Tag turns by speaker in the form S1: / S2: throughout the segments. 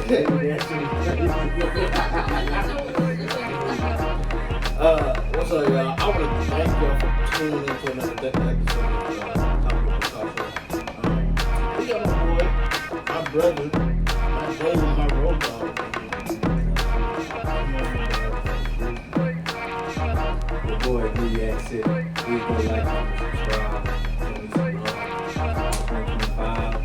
S1: What's up, y'all? I want to thank y'all for tuning into another episode of we got my boy, my brother, my David, my road dog.
S2: Your boy, D-X it. Please go like, comment, subscribe. Show me some love. 2025.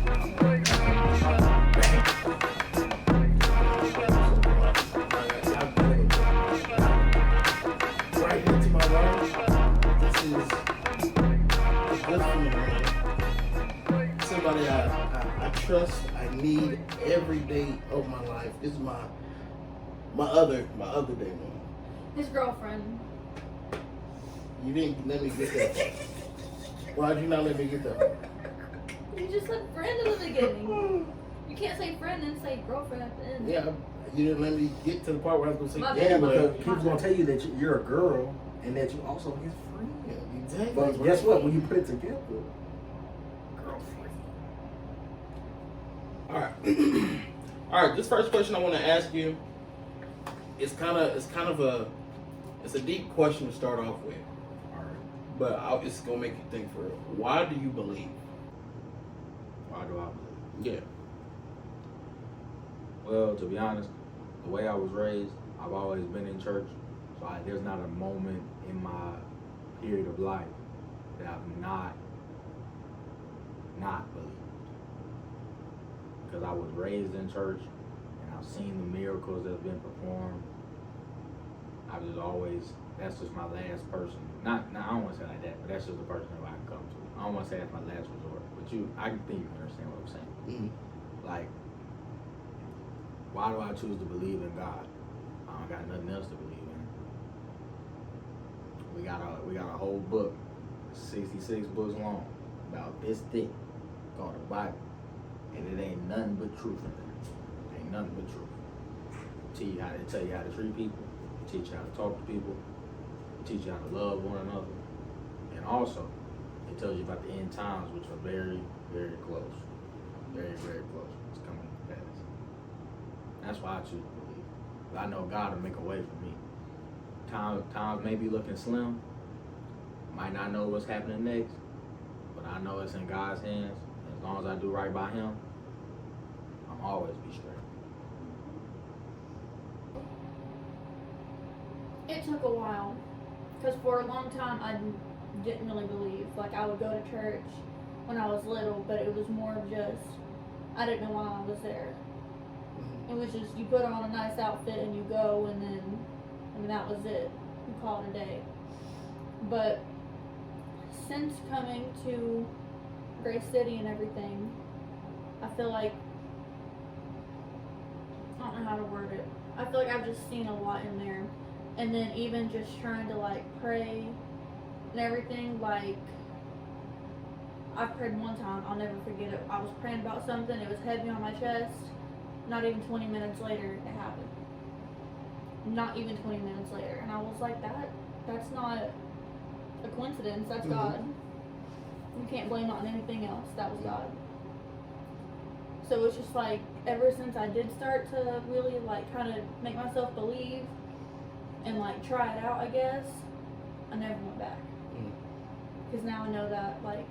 S1: Right into my life. This is a good friend, man. Somebody I trust, I need every day of my life. This is my other day, man.
S3: His girlfriend.
S1: You didn't let me get that. Why'd you not let me get that?
S3: You just said friend in the beginning. You can't say friend and say girlfriend at the end.
S1: Yeah, you didn't let me get to the part where I was gonna say
S3: My
S2: Yeah,
S3: bad.
S2: because people's gonna tell you that you're a girl and that you also his friend.
S1: Yeah, exactly.
S2: But guess what? When you put it together,
S1: All right. All right. This first question I want to ask you is kind of a deep question to start off with, but it's gonna make you think for real. Why do you believe?
S2: why do I believe?
S1: Yeah.
S2: Well, to be honest, the way I was raised, I've always been in church. So there's not a moment in my period of life that I've not believed. Because I was raised in church and I've seen the miracles that have been performed. I've just always, that's just my last person. Not I don't want to say like that, but that's just the person who I can come to. I don't want to say that's my last resort, but I think you understand what I'm saying.
S1: Mm-hmm.
S2: Like, why do I choose to believe in God? I don't got nothing else to believe in. We got a whole book, 66 books long, about this thick, called the Bible, and it ain't nothing but truth in there. Ain't nothing but truth. Tell you how to treat people, teach you how to talk to people, teach you how to love one another, and also it tells you about the end times, which are very, very close, very, very close. It's coming fast. That's why I choose to believe. I know God will make a way for me. Times may be looking slim. Might not know what's happening next, but I know it's in God's hands. As long as I do right by Him, I'll always be straight.
S3: It took a while. Because for a long time, I didn't really believe. Like, I would go to church when I was little, but it was more of just, I didn't know why I was there. It was just, you put on a nice outfit and you go, and then, that was it. You call it a day. But since coming to Grace City and everything, I feel like, I don't know how to word it. I feel like I've just seen a lot in there. And then even just trying to like pray and everything, like I prayed one time, I'll never forget it. I was praying about something, it was heavy on my chest. Not even 20 minutes later, it happened. Not even 20 minutes later. And I was like, that's not a coincidence, that's God. You can't blame it on anything else, that was God. So it's just like, ever since I did start to really like kind of make myself believe and like try it out, I guess, I never went back. Because now I know that, like,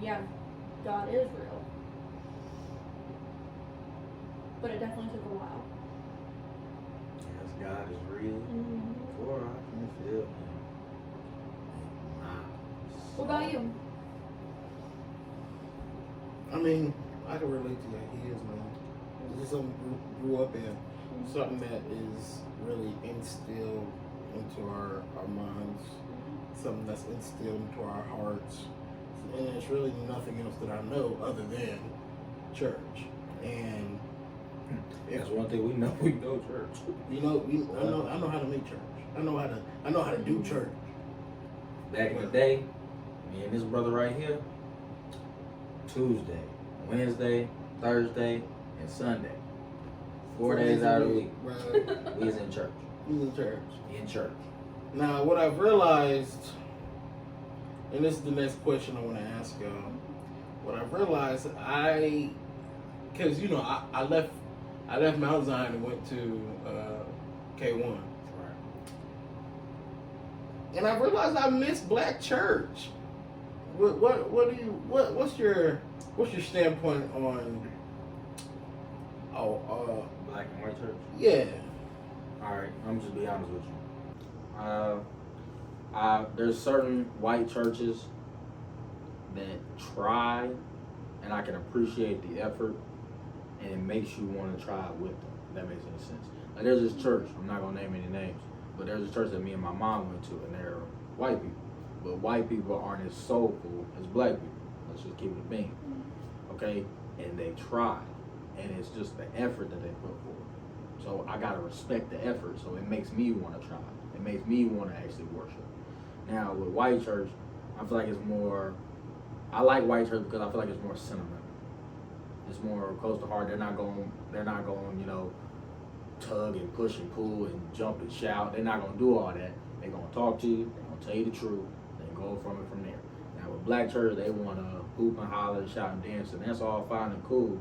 S3: yeah, God is real. But it definitely took a while.
S2: Yes, God is real. For I can feel Him.
S3: What about you?
S1: I mean, I can relate to that. He is, man. This is something we grew up in. Something that is really instilled into our minds. Something that's instilled into our hearts. And it's really nothing else that I know other than church. And
S2: That's one thing we know. We go church.
S1: you know, I know how to make church. I know how to do church.
S2: Back in the day, me and this brother right here, Tuesday, Wednesday, Thursday, and Sunday. 4 days out of the week, we was in church.
S1: In church.
S2: In church.
S1: Now, what I've realized, and this is the next question I want to ask y'all. What I've realized, because I left I left Mount Zion and went to K1.
S2: Right.
S1: And I realized I missed black church. What's your standpoint on
S2: Black and white church?
S1: yeah.
S2: Alright, I'm just be honest with you. There's certain white churches that try, and I can appreciate the effort, and it makes you want to try with them. If that makes any sense. Like there's this church, I'm not gonna name any names, but there's a church that me and my mom went to, and they're white people. But white people aren't as soulful as black people. Let's just keep it a bean. Okay? And they try. And it's just the effort that they put forward. So I gotta respect the effort. So it makes me want to try. It makes me want to actually worship. Now with white church, I feel like it's more. I like white church because I feel like it's more sentimental. It's more close to heart. They're not going. You know, tug and push and pull and jump and shout. They're not gonna do all that. They're gonna talk to you. They're gonna tell you the truth. They go from it from there. Now with black church, they wanna hoop and holler, shout and dance, and that's all fine and cool.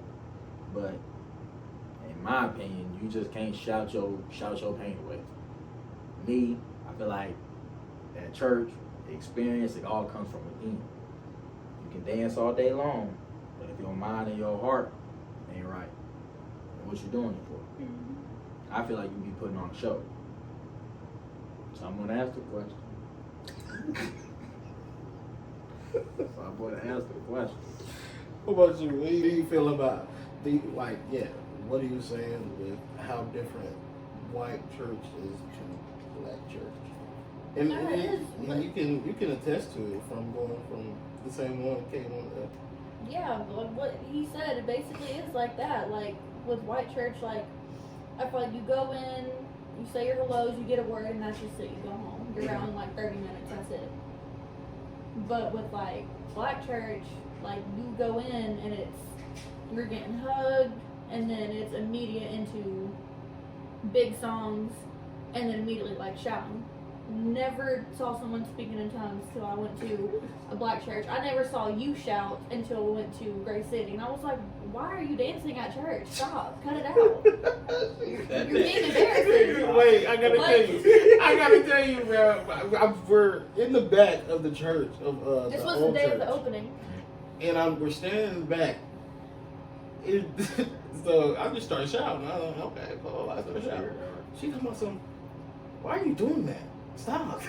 S2: But in my opinion, you just can't shout your pain away. Me, I feel like at church, the experience, it all comes from within. You can dance all day long, but if your mind and your heart ain't right, then what you doing it for?
S3: Mm-hmm.
S2: I feel like you be putting on a show. So I'm gonna ask the question.
S1: What about you? What do you feel about what are you saying with how different white church is to black church? And,
S3: No, it is,
S1: and you can attest to it from going from the same one to K1 to
S3: Yeah, but what he said, it basically is like that. Like with white church, like I feel like you go in, you say your hellos, you get a word, and that's just it. You go home. You're around in like 30 minutes. That's it. But with like black church, like you go in and you're getting hugged, and then it's immediate into big songs, and then immediately like shouting. Never saw someone speaking in tongues till I went to a black church. I never saw you shout until we went to Gray City, and I was like, "Why are you dancing at church? Stop! Cut it out! You're being embarrassing."
S1: Wait, I gotta tell you, bro. We're in the back of the church of
S3: This
S1: the
S3: was the
S1: old
S3: day
S1: church,
S3: of the opening.
S1: and we're standing in the back. So I just started shouting. I was like, okay, cool. I started shouting. She come up some. Why are you doing that? Stop.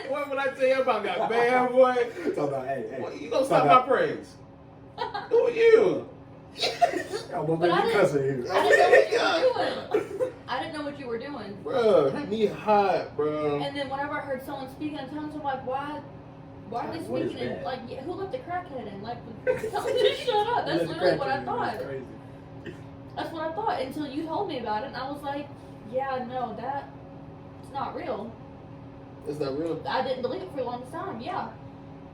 S1: What would I tell you about that bad boy?
S4: Talk about, hey.
S1: You gonna stop my praise? Who are you?
S4: I'm gonna
S3: But I
S4: make you
S3: didn't-
S4: cuss in here.
S3: I didn't know what you were doing. I didn't know what you were doing.
S1: Bro, had me hot, bro.
S3: And then whenever I heard someone speaking in tongues, I'm like, why are they
S2: What is
S3: speaking in,
S2: that?
S3: like, who let the crackhead in? Like, tell them to shut up. That's literally what I thought. That's what I thought until you told me about it, and I was like, yeah, no, that's not real.
S1: Is that real?
S3: I didn't believe it for the longest time, yeah.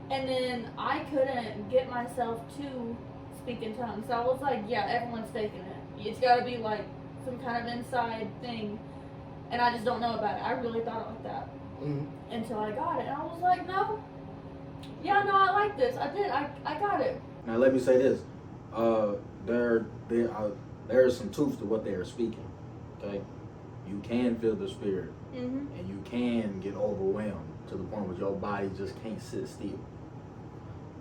S3: And then I couldn't get myself to speak in tongues. So I was like, yeah, everyone's faking it. It's gotta be like some kind of inside thing. And I just don't know about it. I really thought it like that.
S1: Mm-hmm.
S3: Until I got it. And I was like, no. Yeah, no, I like this. I did. I got it.
S2: Now let me say this. There's some truth to what they are speaking. Okay? You can feel the spirit.
S3: Mm-hmm.
S2: And you can get overwhelmed to the point where your body just can't sit still.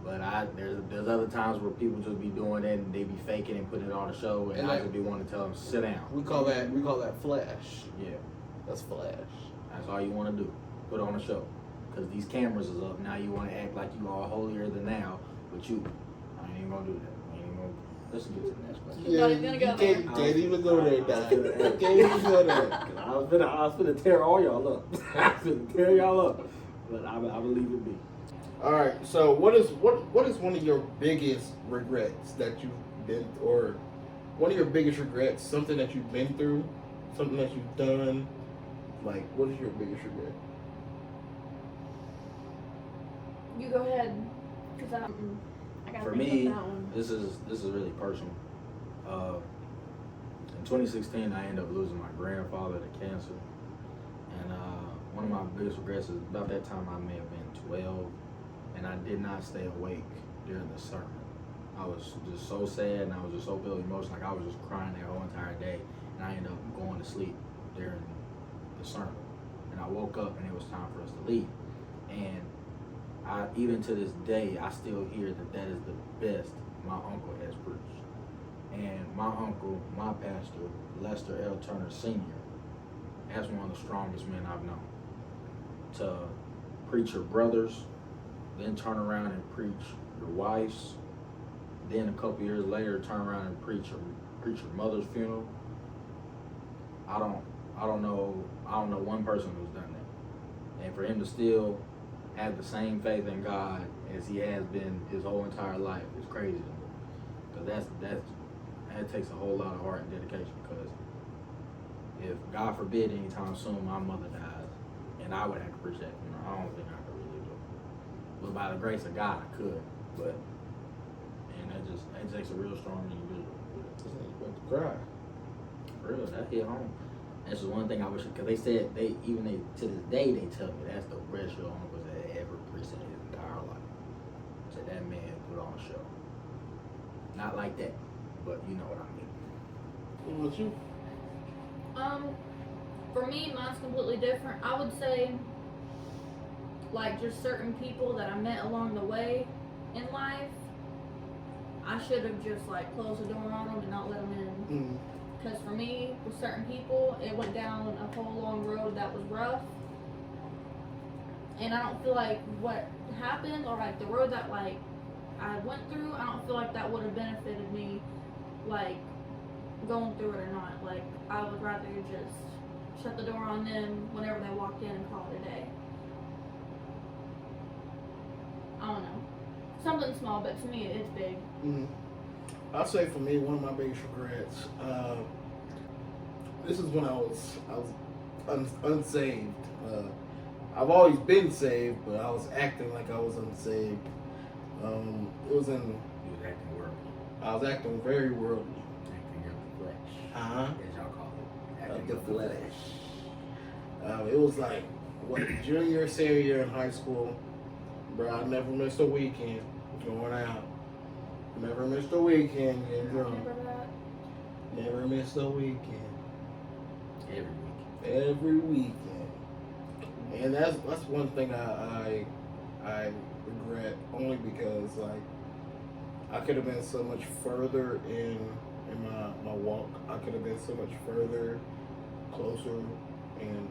S2: But there's other times where people just be doing it and they be faking and putting it on the show, and I just be wanting to tell them sit down.
S1: We call that flash.
S2: Yeah,
S1: That's flash.
S2: that's all you want to do. Put on a show, because these cameras is up now. You want to act like you all holier than thou, but I ain't even gonna do that. I ain't even gonna. Let's get to the next question.
S3: Not even gonna go there.
S1: Can't even go there, Dad. Can't even go there.
S2: I was gonna tear all y'all up. I was gonna tear y'all up, but I will leave it be.
S1: All right. So what is one of your biggest regrets that you've been, or one of your biggest regrets? Something that you've been through, something that you've done. Like, what is your biggest regret?
S3: You go ahead. Because I gotta
S2: For
S3: think
S2: me,
S3: about that one.
S2: this is really personal. In 2016, I ended up losing my grandfather to cancer, and one of my biggest regrets is about that time I may have been 12, and I did not stay awake during the sermon. I I was just so sad and I was just so filled with emotion. Like I was just crying that whole entire day, and I ended up going to sleep during the sermon. And I woke up and it was time for us to leave. And I, even to this day, I still hear that is the best my uncle has preached. And my uncle, my pastor, Lester L. Turner Sr., that's one of the strongest men I've known. To preach your brothers, then turn around and preach your wife's, then a couple years later turn around and preach your mother's funeral. I don't know one person who's done that. And for him to still have the same faith in God as he has been his whole entire life is crazy to me. Because that takes a whole lot of heart and dedication. Because if God forbid anytime soon my mother dies, and I would have to preach that, I don't think I could really do it. But by the grace of God, I could. But it takes a real strong individual.
S1: Just ain't about to cry.
S2: For real, that hit home. That's just one thing I wish, because they said to this day they tell me that's the best show uncles that ever preached in his entire life. So that man put on a show. Not like that, but you know what I mean.
S1: What about you?
S3: For me, mine's completely different. I would say, like, just certain people that I met along the way in life, I should have just, like, closed the door on them and not let them in.
S1: Mm.
S3: Because for me, with certain people, it went down a whole long road that was rough. And I don't feel like what happened, or like the road that like I went through, I don't feel like that would have benefited me, like going through it or not. Like I would rather just shut the door on them whenever they walked in and call it a day. I don't know. Something small, but to me it's big.
S1: Mm. I'll say for me, one of my biggest regrets. This is when I was unsaved. I've always been saved, but I was acting like I was unsaved. It was in.
S2: You was acting worldly.
S1: I was acting very worldly.
S2: Acting of the flesh.
S1: As
S2: y'all call it.
S1: Of
S2: Acting
S1: the flesh. It was like junior, senior year in high school. Bro, I never missed a weekend going out. Never missed a weekend getting drunk.
S3: Remember that?
S1: Never missed a weekend.
S2: Every week.
S1: Every weekend. And that's one thing I regret, only because like I could have been so much further in my walk. I could have been so much further, closer, and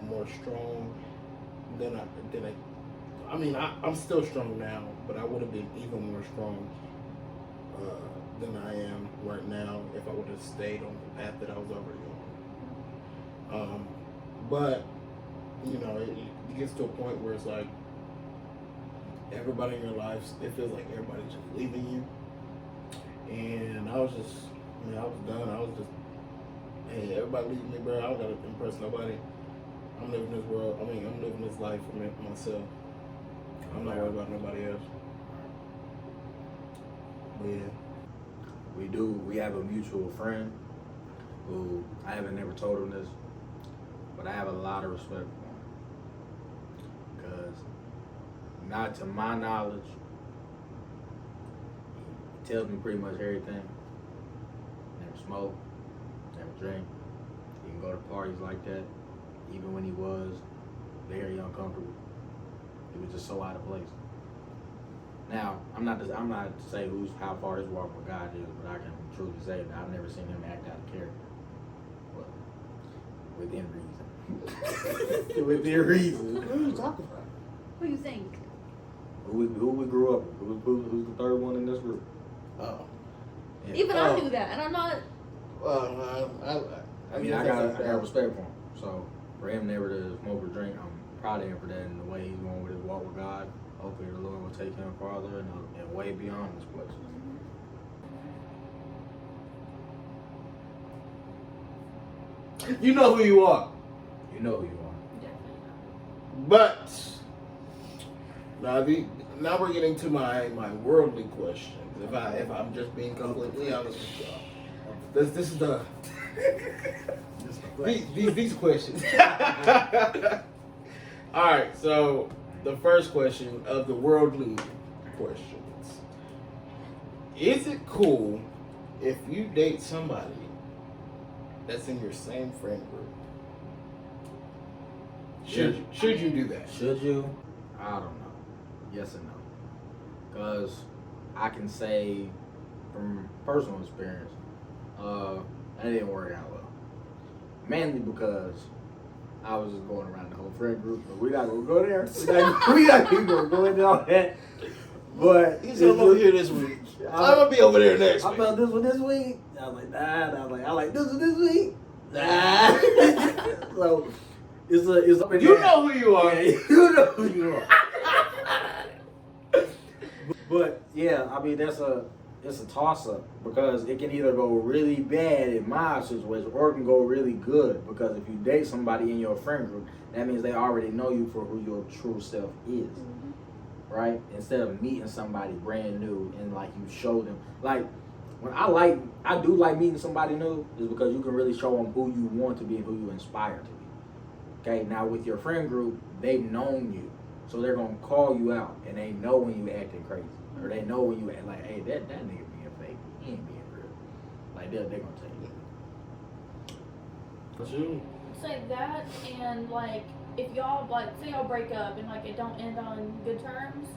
S1: more strong than I mean, I'm still strong now, but I would have been even more strong than I am right now if I would have stayed on the path that I was already on. But, you know, it gets to a point where it's like everybody in your life, it feels like everybody's just leaving you. And I was done. I was just, hey, everybody leaving me, bro. I don't got to impress nobody. I'm living this world. I'm living this life for myself. I'm not worried about nobody else. But yeah.
S2: We have a mutual friend who I haven't never told him this, but I have a lot of respect for him. Because, not to my knowledge, he tells me pretty much everything. Never smoke, never drink. He can go to parties like that, even when he was very uncomfortable. It was just so out of place. Now, I'm not to say how far his walk with God is, but I can truly say that I've never seen him act out of character. Well, within reason. Within reason.
S1: What are you talking about?
S3: Who do you think?
S2: Who we grew up with? Who's the third one in this group?
S1: Oh.
S2: Yeah.
S3: Even I knew that, and I'm not.
S2: I mean, I got respect for him. So for him never to smoke or drink, I'm proud of him for that and the way he's going with his walk with God. Hopefully the Lord will take him farther and way beyond this place.
S1: You know who you are.
S2: You know who you are.
S3: Definitely
S1: But now we're getting to my worldly questions. If I'm just being completely honest with y'all, this is the these questions. All right, so the first question of the worldly questions: Is it cool if you date somebody that's in your same friend group? Should you do that?
S2: Should you? I don't know. Yes and no. Because I can say from personal experience, that didn't work out well. Mainly because I was just going around the whole friend group, but we not gonna go there. We not gonna go into all that. But
S1: He said I'm over here this week. I'm gonna be over there next
S2: I
S1: week.
S2: felt this one this week. I was like, nah. And I was like, I like this one this week. Nah. So it's up and
S1: You
S2: down.
S1: know who you are.
S2: Yeah, you know who you are. But yeah, I mean it's a toss up because it can either go really bad in my situation or it can go really good because if you date somebody in your friend group, that means they already know you for who your true self is. Right? Instead of meeting somebody brand new and like you show them like when I do like meeting somebody new is because you can really show them who you want to be and who you inspire to be. Okay, now with your friend group, they've known you. So they're gonna call you out and they know when you acting crazy. Or they know when you act like, hey, that nigga being fake. He ain't being real. Like they're gonna tell you.
S1: Shoot.
S3: Say that, and like if y'all like say y'all break up and like it don't end on good terms,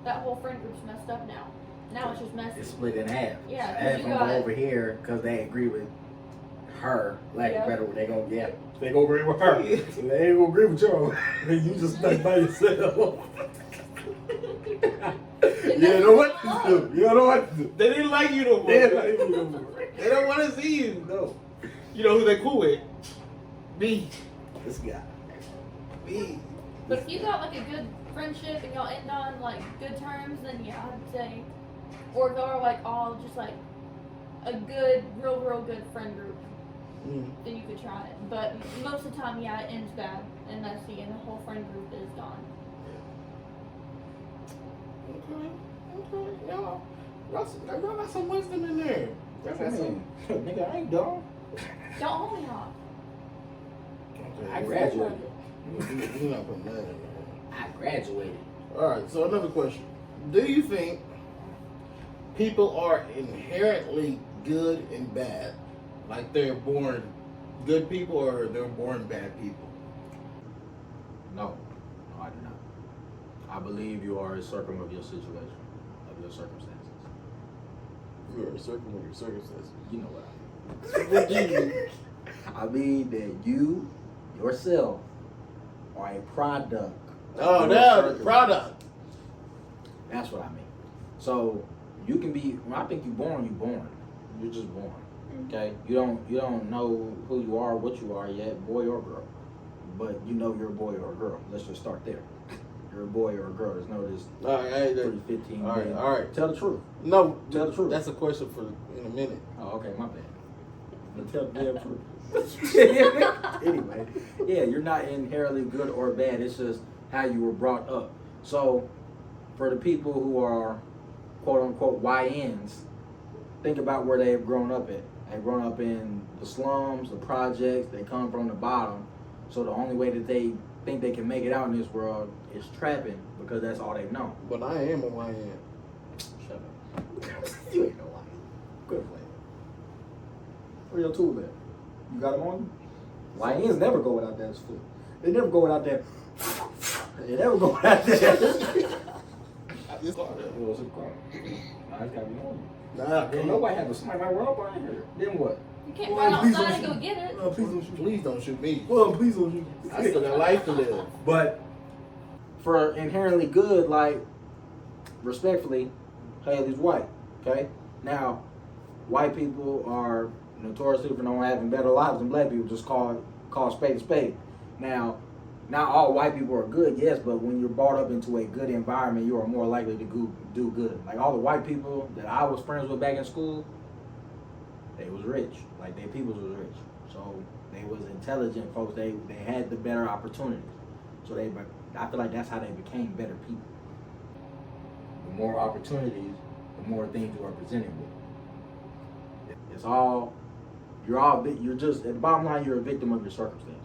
S3: that whole friend group's messed up now. Now it's just messy.
S2: It's split in half.
S3: Yeah, 'cause
S2: half
S3: you
S2: gonna
S3: got-
S2: go over here because they agree with her. Like
S3: Yeah.
S2: better, they gonna
S4: They gonna agree with her. So they ain't gonna agree with y'all. You just stuck by yourself. You know what to do. You know what to do.
S1: They didn't like you no more.
S4: They don't even know.
S1: They don't want to see you.
S4: No.
S1: You know who they cool with? Me.
S4: This guy.
S1: Me.
S3: But if you got like a good friendship and y'all end on like good terms, then yeah, I'd say, or if y'all are like all just like a good, real good friend group, then you could try it. But most of the time, yeah, it ends bad, and that's the end. The whole friend group is gone.
S1: Okay. Y'all got some wisdom in there.
S2: That's what I mean. Nigga, I ain't dumb.
S3: Don't hold me off.
S1: Okay.
S2: I graduated.
S1: You're not putting that in there.
S2: I graduated.
S1: Alright, so another question. Do you think people are inherently good and bad? Like they're born good people or they're born bad people?
S2: No, I do not. I believe you are a circum of your situation, of your circumstances.
S4: You are a circle of your circumstances.
S2: You know what I mean. I mean that you, yourself, are a product.
S1: Oh,
S2: of your
S1: now the
S2: circumstances.
S1: product.
S2: That's what I mean. So you can be. When I think you're born. You're just born. Okay. You don't know who you are, what you are yet, boy or girl. But you know you're a boy or a girl. Let's just start there. You're a boy or a girl. There's no this
S1: Alright,
S2: 15.
S1: alright.
S2: Tell the truth.
S1: No,
S2: Tell the truth.
S1: That's a question for in a minute.
S2: Oh, okay, my bad. But tell the damn truth. Anyway, yeah, you're not inherently good or bad. It's just how you were brought up. So, for the people who are quote unquote YNs, think about where they have grown up at. They've grown up in the slums, the projects. They come from the bottom. So the only way that they think they can make it out in this world is trapping because that's all they've known.
S1: But I am a YN.
S2: Shut up. You ain't no liar. Good play. Where your tool at? You got them on you? Lions never go without that foot. They never go without that. They never go without that.
S1: It's hard.
S2: Well, it's a car. Nah, it's gotta be on you.
S4: Nah,
S2: Ain't nobody have somebody might run up on here. Then what?
S3: You can't
S4: Well,
S3: run
S4: please
S3: outside
S4: don't
S3: and go
S4: shoot.
S3: get it.
S4: No, please don't shoot.
S1: Please don't shoot me.
S4: Well, please don't shoot.
S1: I still got life to live.
S2: But for inherently good, like respectfully, Haley's white. Okay? Now, white people are notoriously for not having better lives than black people. Just call spade a spade. Now, not all white people are good, yes, but when you're brought up into a good environment, you are more likely to do good. Like all the white people that I was friends with back in school, they was rich. Like their peoples was rich. So they was intelligent folks. They had the better opportunities. So I feel like that's how they became better people. The more opportunities, the more things you are presented with. It's all, you're just, at the bottom line, you're a victim of your circumstances.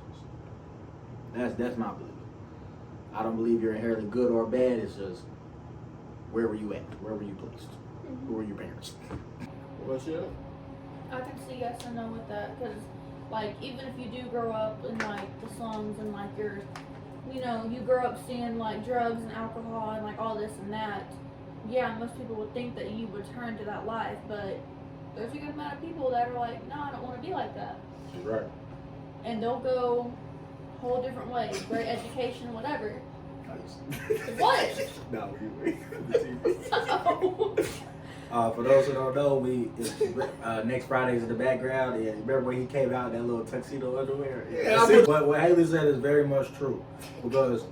S2: That's my belief. I don't believe you're inherently good or bad. It's just, where were you at? Where were you placed? Who are your parents?
S1: What's your?
S3: I can see yes and no with that, because like even if you do grow up in like the slums and like you're, you know, you grow up seeing like drugs and alcohol and like all this and that. Yeah, most people would think that you would turn to that life, but there's a good amount of people that are like, no, I don't want to be like that,
S2: She's right.
S3: and they'll go a whole different way, great education, whatever. What?
S2: No,
S3: No.
S2: for those who don't know, next Friday's in the background. Yeah, remember when he came out in that little tuxedo underwear?
S1: Yeah.
S2: But what Haley said is very much true, because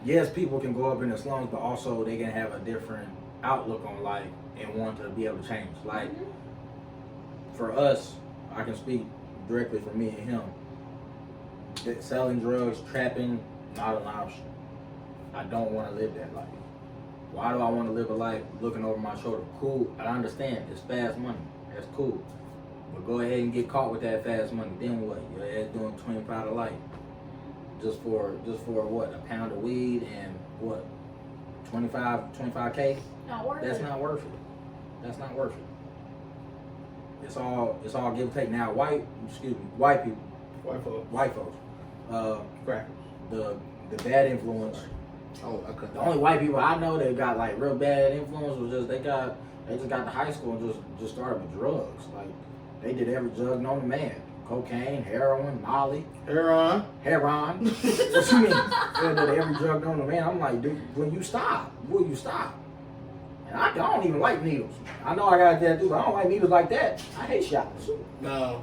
S2: yes, people can grow up in the slums, but also they can have a different outlook on life and want to be able to change. Like for us, I can speak directly for me and him. That selling drugs, trapping, not an option. I don't want to live that life. Why do I want to live a life looking over my shoulder? Cool, I understand, it's fast money. That's cool. But go ahead and get caught with that fast money. Then what? Your ass doing 25 to life. Just for what? A pound of weed and what? 25K?
S3: Not worth
S2: That's
S3: it.
S2: not worth it. That's not worth it. It's all give and take. Now white people,
S1: White folks. Crackers.
S2: the bad influence.
S1: Oh, okay.
S2: The only white people I know that got like real bad influence was just they just got to high school and just started with drugs. Like they did every drug known to man. Cocaine, heroin, Molly.
S1: Heron.
S2: What you mean? They did every drug known to man. I'm like, dude, will you stop? And I don't even like needles. I know I got that too, but I don't like needles like that. I hate shots.
S1: No.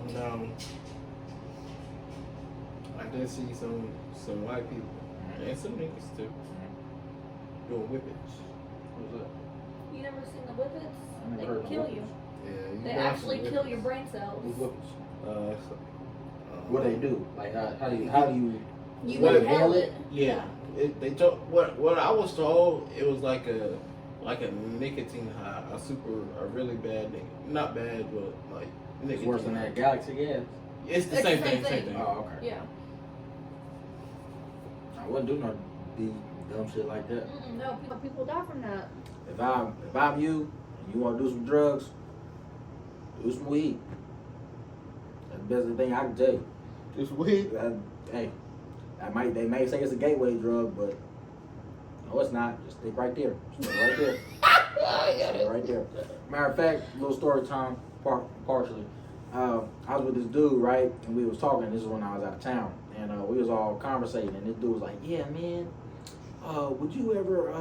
S1: I did see some white people and some niggas too doing whippets.
S2: What's that?
S3: You never seen the whippets?
S2: I never
S3: They
S2: heard
S3: can
S2: of
S3: kill
S2: whippets.
S3: you.
S1: Yeah,
S3: They actually kill your brain cells.
S2: Who's whippets?
S1: What
S2: What they do? Like how do you
S3: You
S1: What,
S3: inhale it.
S1: Yeah. They told what I was told, it was like a nicotine high, a really bad not bad, but like nicotine.
S2: It's worse than
S1: high.
S2: that Galaxy gas.
S1: It's the
S3: It's
S1: same
S3: the same
S1: thing.
S3: thing.
S2: Oh, okay.
S3: Yeah.
S2: I wouldn't do no dumb shit like that.
S3: No, people die from that.
S2: If I'm you and you want to do some drugs, do some weed. That's the best thing I can tell you.
S1: Just weed.
S2: Hey, they may say it's a gateway drug, but no, it's not. Just stick right there. Stay right there. Stay right there. Matter of fact, little story time, partially. I was with this dude, right, and we was talking. This is when I was out of town, and we was all conversating. And this dude was like, "Yeah, man, would you ever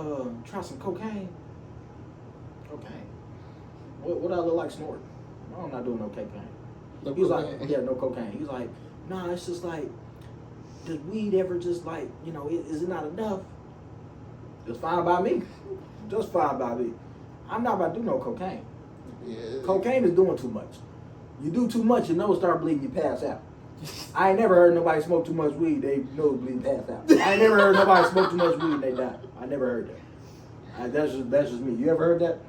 S2: try some cocaine?" Cocaine. What I look like snorting? No, I'm not doing no cocaine.
S1: No
S2: He was
S1: cocaine.
S2: like, "Yeah, no cocaine." He was like, "Nah, it's just like, does weed ever just like, you know, is it not enough?" It's fine by me. Just fine by me. I'm not about to do no cocaine.
S1: Yeah.
S2: Cocaine is doing too much. You do too much, your nose start bleeding, you pass out. I ain't never heard nobody smoke too much weed, they nose bleed, pass out. I ain't never heard nobody smoke too much weed and they die. I never heard that. That's just me. You ever heard that?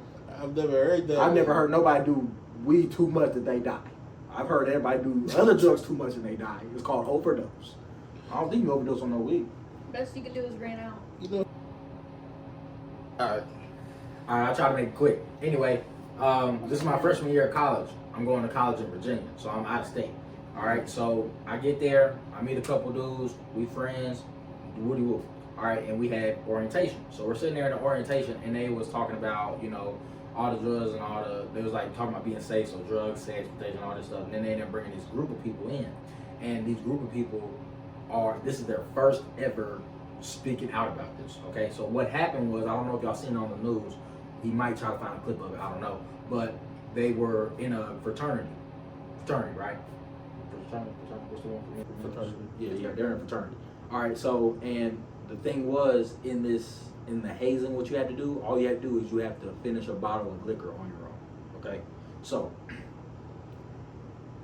S1: I've never heard that.
S2: I've never heard nobody do weed too much that they die. I've heard everybody do other drugs too much and they die. It's called overdose. I don't think you overdose on no weed.
S3: Best you can do is ran out.
S1: You know. Alright.
S2: I'll try to make it quick. Anyway, this is my freshman year of college. I'm going to college in Virginia, so I'm out of state. All right, so I get there, I meet a couple dudes, we friends, woody woo. All right, and we had orientation. So we're sitting there in the orientation, and they was talking about, you know, all the drugs and they was like talking about being safe, so drugs, sex, transportation, all this stuff. And then they ended up bringing this group of people in, and these group of people this is their first ever speaking out about this. Okay, so what happened was, I don't know if y'all seen it on the news. He might try to find a clip of it, I don't know. But they were in a fraternity, right? Fraternity, what's the one? Fraternity. Yeah, they're in fraternity. All right, so, and the thing was, in the hazing, what you had to do, all you had to do is you have to finish a bottle of liquor on your own, okay? So,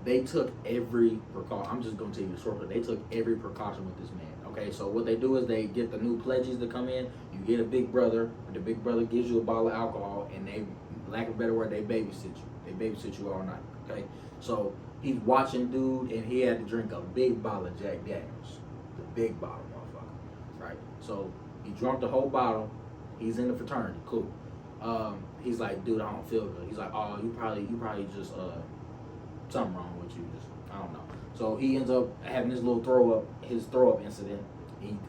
S2: they took every precaution. I'm just going to tell you the short, but they took every precaution with this man. Okay, so what they do is they get the new pledges to come in. You get a big brother. The big brother gives you a bottle of alcohol, and they, lack of a better word, they babysit you. They babysit you all night. Okay, so he's watching dude, and he had to drink a big bottle of Jack Daniels, the big bottle, motherfucker. Right. So he drank the whole bottle. He's in the fraternity. Cool. he's like, dude, I don't feel good. He's like, oh, you probably just something wrong with you. Just I don't know. So he ends up having his little throw up incident.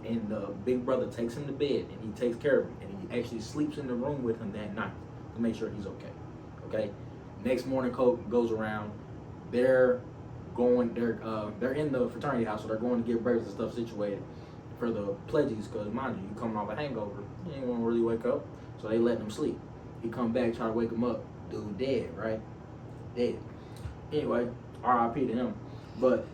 S2: And the big brother takes him to bed and he takes care of him and he actually sleeps in the room with him that night to make sure he's okay. Okay. Next morning, goes around. They're in the fraternity house, so they're going to get breakfast and stuff situated for the pledges. Because mind you coming off a hangover, you ain't gonna really wake up. So they letting him sleep. He come back, try to wake him up. Dude dead, right? Dead. Anyway, R.I.P. to him. But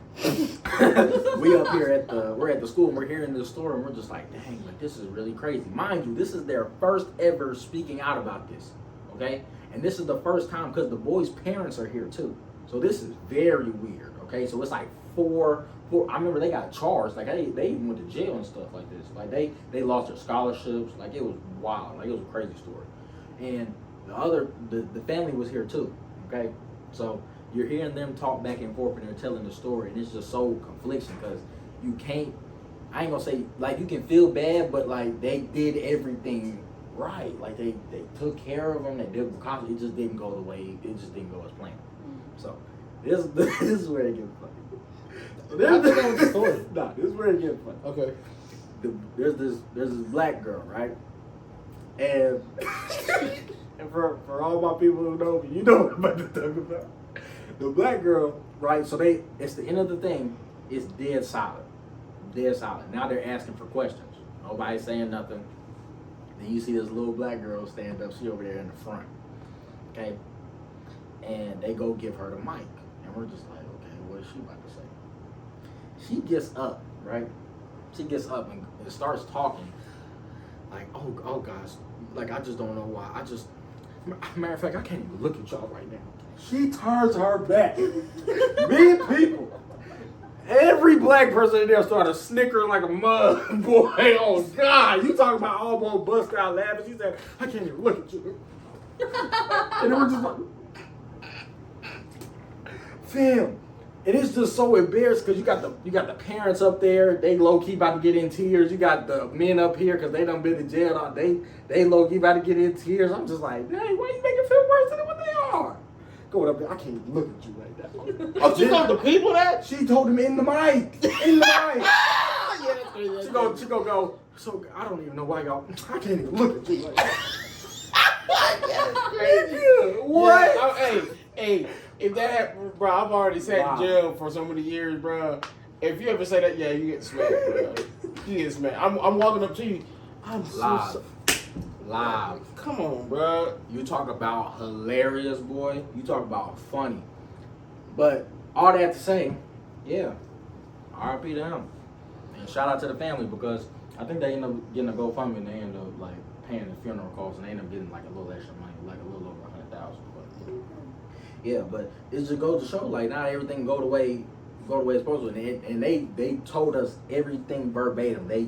S2: we up here we're at the school and we're hearing this story and we're just like, dang, like this is really crazy. Mind you, this is their first ever speaking out about this, okay? And this is the first time because the boy's parents are here too. So this is very weird, okay? So it's like four. I remember they got charged, like they even went to jail and stuff like this. Like they lost their scholarships, like it was wild, like it was a crazy story. And the family was here too, okay? So you're hearing them talk back and forth and they're telling the story and it's just so confliction because you can't, I ain't gonna say, like you can feel bad, but like they did everything right. Like they took care of them, they did, because it just didn't go the way, it just didn't go as planned. So this is where it gets funny.
S1: I think that was the story.
S2: Nah, this is where it gets funny.
S1: Okay.
S2: There's this black girl, right? And and for all my people who know me, you know what I'm about to talk about. The black girl, right? So it's the end of the thing. It's dead silent. Dead silent. Now they're asking for questions. Nobody's saying nothing. Then you see this little black girl stand up. She over there in the front. Okay? And they go give her the mic. And we're just like, okay, what is she about to say? She gets up, right? She gets up and starts talking. Like, oh gosh. Like, I just don't know why. Matter of fact, I can't even look at y'all right now. She turns her back. Me people. Every black person in there started snickering like a mug. Boy, oh God. You talking about almost bust out laughing. She said, I can't even look at you. And then we're just like, fam. And it's just so embarrassing because you got the parents up there. They low key about to get in tears. You got the men up here because they done been to jail all day. They low key about to get in tears. I'm just like, dang, why you make it feel worse than what they are? Going up there, I can't even look at you right now.
S1: Oh, she told the people that?
S2: She told him in the mic. In the mic.
S1: Yeah, that's crazy.
S2: She go, so I don't even know why y'all, I can't even look at you right now. What?
S1: Yeah, hey, if that happened, bro, I've already sat in jail for so many years, bro. If you ever say that, yeah, you get smacked, bro. You get smacked. I'm walking up to you. I'm so
S2: Live.
S1: Come on, bro.
S2: You talk about hilarious, boy. You talk about funny. But all that to say, yeah, RIP to him. And shout out to the family because I think they end up getting a GoFundMe and they end up like paying his funeral costs and they end up getting like a little extra money, like a little over 100,000. But yeah, but it just goes to show like not everything go the way it's supposed to. And they told us everything verbatim. They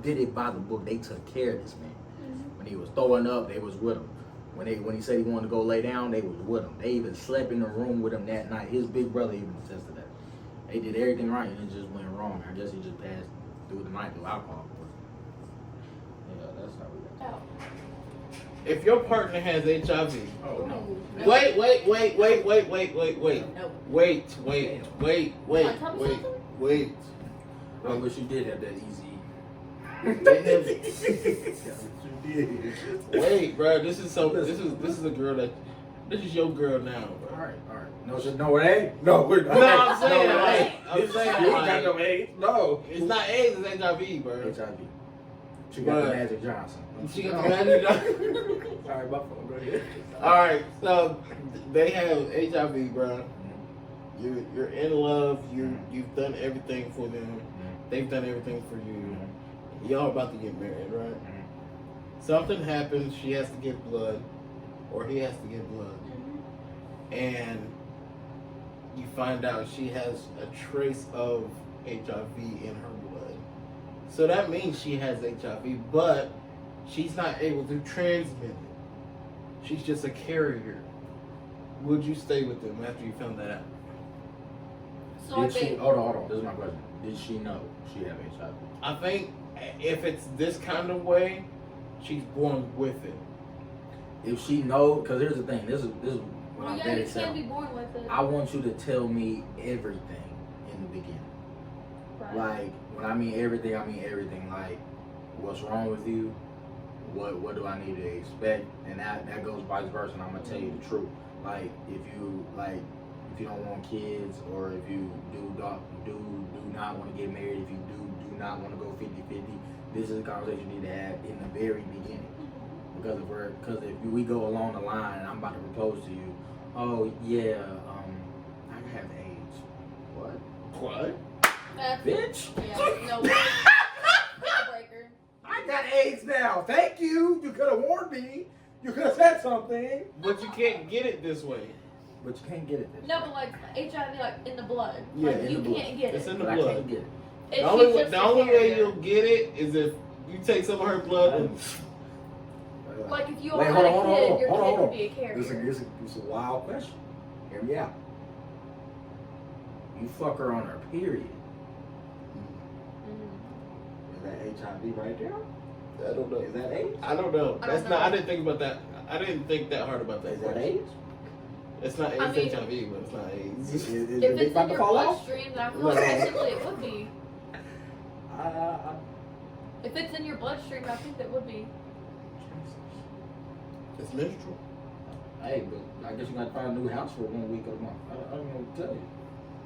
S2: did it by the book. They took care of this man. When he was throwing up, they was with him. When he said he wanted to go lay down, they was with him. They even slept in the room with him that night. His big brother even attested that. They did everything right and it just went wrong. I guess he just passed through the night through alcohol. Yeah, that's how we got.
S1: If your partner has HIV,
S2: Oh no.
S1: wait.
S3: No.
S1: Wait.
S2: I wish you did have that easy.
S1: Wait, bro. This is a girl this is your girl now, bro.
S2: Alright. No, it ain't. No, we're not.
S1: No, I'm saying,
S2: no,
S1: like, I'm saying,
S2: you
S1: like,
S2: ain't got no AIDS. No.
S1: It's not AIDS, it's HIV, bro.
S2: HIV. She got the Magic Johnson.
S1: She got the Magic Johnson.
S2: Alright, my fault. Go ahead.
S1: Alright, so they have HIV, bro. You're in love. You've done everything for them. They've done everything for you. Y'all about to get married, right? Something happens. She has to get blood, or he has to get blood, and you find out she has a trace of HIV in her blood. So that means she has HIV, but she's not able to transmit it. She's just a carrier. Would you stay with them after you found that out?
S3: So
S2: Did she? Hold on. This is my question. Did she know she had HIV?
S1: I think if it's this kind of way, she's born with it.
S2: if she knows, because here's the thing. This is what
S3: Well,
S2: I'm
S3: yeah,
S2: very
S3: you can be born with it.
S2: I want you to tell me everything in the beginning.
S3: Right.
S2: Like, when I mean everything, I mean everything. Like, what's wrong with you? What do I need to expect? And that goes vice versa. And I'm gonna tell you the truth. Like, if you don't want kids, or if you do not want to get married, if you do not want to go 50-50, this is a conversation you need to have in the very beginning. Because if we go along the line and I'm about to propose to you, oh yeah, I have AIDS. What?
S3: That's
S2: Bitch?
S3: Yeah, no. Deal breaker.
S4: I got AIDS now. Thank you. You could have warned me. You could have said something.
S1: But you can't get it this way.
S2: But you can't get it this
S3: No,
S2: way.
S3: but like HIV, like in the blood.
S1: Yeah,
S3: like,
S1: in
S3: you
S1: the blood.
S3: can't get
S1: It's
S3: it.
S1: in the
S2: But I
S1: blood.
S2: can't get it.
S3: It's
S1: The only,
S3: just
S1: the
S3: a
S1: only way
S3: carrier.
S1: you'll get it is if you take some of her blood and
S3: Like if you
S4: Wait,
S3: all
S4: hold
S3: had
S4: on,
S3: a kid,
S4: hold
S3: your
S4: on,
S3: kid
S4: hold
S3: could
S4: on.
S3: be a carrier.
S4: This is a wild question. Hear me out.
S2: You fuck her on her period.
S3: Mhm.
S4: Is that HIV right there?
S1: I don't know.
S4: Is that AIDS?
S1: I don't know.
S3: I
S1: That's
S3: don't
S1: not. I
S3: know.
S1: didn't think about that. I didn't think that hard about that.
S4: Is that
S1: question.
S4: AIDS?
S1: It's not AIDS,
S3: I mean-
S1: HIV, but it's not AIDS.
S4: Is
S3: If
S4: the dick
S3: it's
S4: about
S3: in
S4: to
S3: your
S4: fall off?
S3: bloodstream, then I feel
S1: No.
S3: like technically it would be.
S4: I-
S3: If it's in your bloodstream, I think that would be.
S1: It's menstrual.
S4: Hey, but I guess you got to find a new house for 1 week of the month. I don't know what to tell you.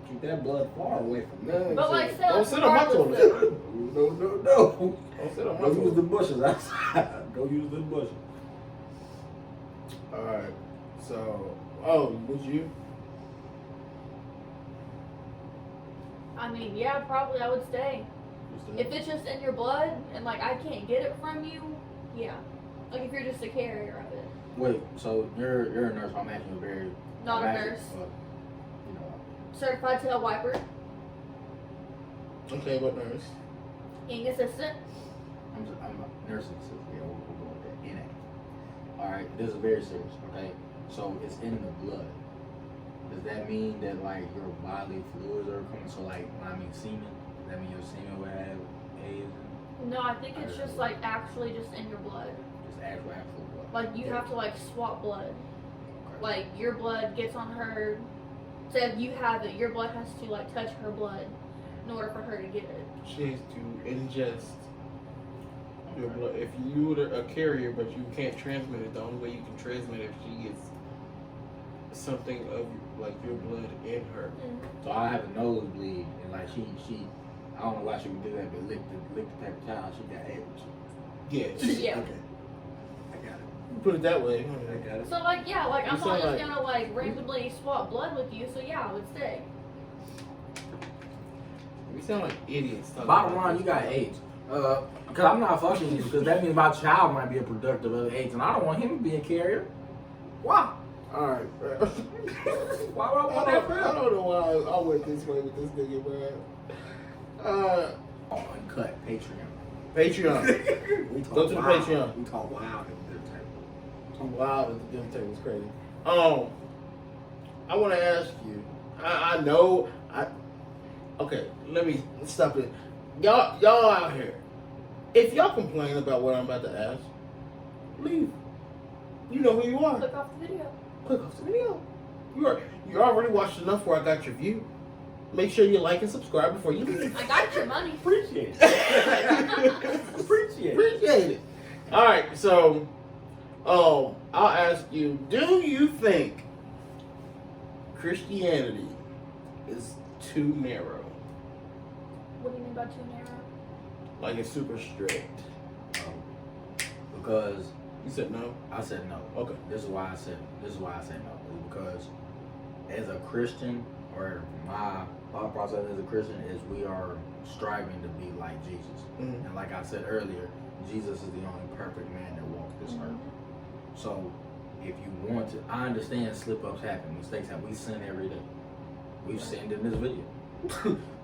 S4: Keep that blood far away from me.
S1: No,
S3: But like,
S1: don't
S3: say
S1: sit on my
S3: regardless
S1: toilet.
S3: of-
S4: No.
S1: Don't sit on my
S4: Go use the
S1: toilet.
S4: bushes outside. Go use the bushes.
S1: All right. So, would you?
S3: I mean, yeah, probably I would stay. If it's just in your blood and like I can't get it from you, yeah. Like if you're just a carrier of it.
S2: Wait, so you're a nurse. I'm asking you very.
S3: Not a
S2: I'm asking-
S3: nurse.
S2: you know,
S3: Certified tail wiper,
S1: Okay, what nurse?
S3: ing assistant.
S2: I'm a nursing assistant. Yeah, we'll go with that. NA. All right, this is very serious. Okay, so it's in the blood. Does that mean that like your bodily fluids are coming? So like when I mean semen, does that mean your semen will have AIDS?
S3: No, I think it's just like actually just in your blood.
S2: Just actual blood.
S3: Like you have to like swap blood.
S2: Okay.
S3: Like your blood gets on her. Say if you have it, your blood has to like touch her blood in order for her to get it.
S1: She has to ingest your blood. If you were a carrier, but you can't transmit it, the only way you can transmit it if she gets something of like your blood in her.
S2: So I have a nosebleed, and like she, I don't know why she would do that, but lick the paper towel. She got AIDS.
S1: Yes.
S3: Yeah.
S2: Okay. I got it.
S1: Put it that way.
S2: I got it.
S3: So like yeah, like
S1: You
S3: I'm not
S1: sound
S3: just
S1: like-
S3: gonna like randomly swap blood with you. So yeah, I would stay.
S1: We sound like idiots. talking
S2: Bottom
S1: about
S2: line,
S1: this.
S2: you got AIDS. Because I'm not fucking you, because that means my child might be a productive of AIDS, and I don't want him to be a carrier. Why?
S1: All right, bro.
S2: Why would I want that for
S1: I
S2: him?
S1: don't know why I went this way with this nigga, bro.
S2: Oh, uncut Patreon.
S1: Patreon.
S4: We talk
S1: Go to the
S4: wild.
S1: Patreon.
S4: We talk wild at the table.
S1: I'm wild at the dinner table. It's crazy. I want to ask you. I know. Okay, let's stop it. Y'all out here. If y'all complain about what I'm about to ask, leave. You know who you are.
S3: Click off the video.
S1: Click off the video. You already watched enough where I got your view. Make sure you like and subscribe before you leave.
S3: I got your money.
S4: Appreciate it. Appreciate it.
S1: Appreciate it. All right, so I'll ask you: do you think Christianity is too narrow?
S3: What do you mean by too narrow?
S1: Like it's super strict?
S2: Because
S1: You said no.
S2: I said no.
S1: Okay.
S2: This is why I said no. Is because as a Christian, or my thought process as a Christian is we are striving to be like Jesus.
S1: Mhm.
S2: And like I said earlier, Jesus is the only perfect man that walked this earth. So if you want to, I understand slip ups happen, mistakes happen. We sin every day. We've sinned in this video.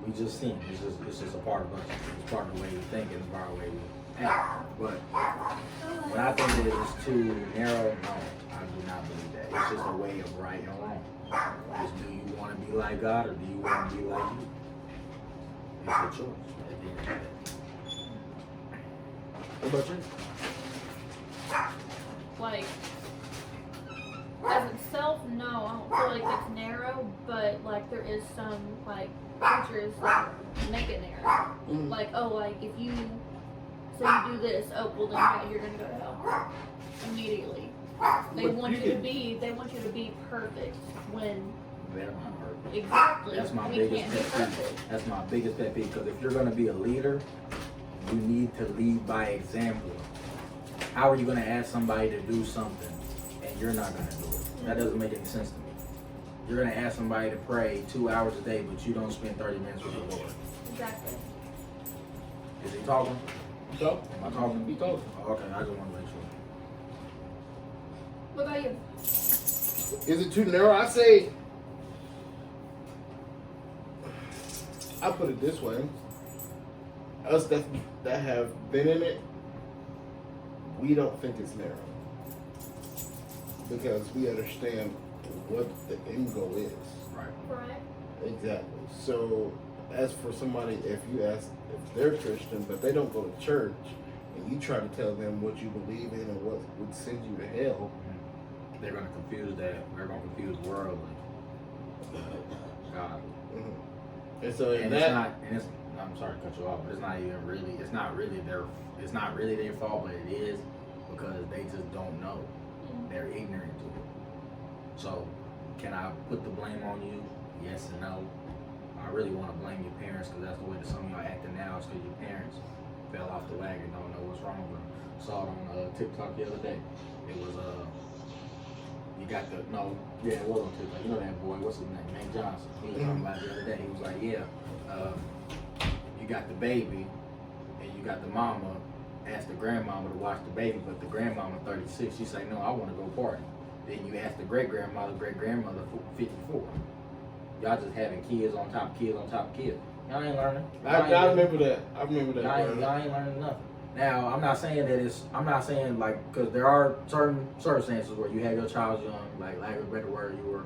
S2: We just sin. It's just a part of us. It's part of the way we think and it's part of the way we act. But when I think that it's too narrow, no, I do not believe that. It's just a way of right and wrong. It's, do you want to be like God or do you want to be like you? It's a choice at the end of the day. What about you?
S3: Like, as itself, no, I don't feel like it's narrow, but like there is some like features that make it narrow.
S1: Mm.
S3: Like, oh, like if you say you do this, oh, well then yeah, you're gonna go to hell immediately. They
S1: But
S3: want
S1: you
S3: you to
S1: can-
S3: be, they want you to be perfect when
S2: They're not perfect.
S3: exactly
S2: That's my
S3: we
S2: biggest
S3: can't be
S2: pet peeve.
S3: perfect.
S2: That's my biggest pet peeve. Because if you're gonna be a leader, you need to lead by example. How are you gonna ask somebody to do something and you're not gonna do it? That doesn't make any sense to me. You're gonna ask somebody to pray 2 hours a day, but you don't spend 30 minutes with the Lord.
S3: Exactly.
S2: Is he talking?
S1: So,
S2: Am I talking?
S1: he told
S2: Oh, okay, I just want to make sure.
S3: What about you?
S1: Is it too narrow? I say, I put it this way. Us that have been in it, we don't think it's narrow. Because we understand what the end goal is.
S2: Right.
S3: Right.
S1: Exactly. So, as for somebody, if you ask if they're Christian, but they don't go to church, and you try to tell them what you believe in and what would send you to hell,
S2: They're gonna confuse that. They're gonna confuse worldly. God.
S1: and so
S2: And
S1: that,
S2: it's not. And it's. I'm sorry to cut you off, but it's not even really. It's not really their. It's not really their fault, but it is because they just don't know. They're ignorant to it. So, can I put the blame on you? Yes and no. I really want to blame your parents because that's the way that some of y'all acting now. Is because your parents fell off the wagon, don't know what's wrong with them. Saw it on TikTok the other day. It was you got the it was on TikTok. You know that boy, what's his name? Nate Johnson. He was talking about it the other day. He was like, you got the baby and you got the mama. Ask the grandmama to watch the baby, but the grandmama 36. She say, no, I want to go party. Then you ask the great grandmother 54. Y'all just having kids on top of kids on top of kids. Y'all ain't learning.
S1: I remember that. I remember that.
S2: Y'all ain't learning nothing. Now, I'm not saying that I'm not saying like, because there are certain circumstances where you have your child young, like lack of a better word, you were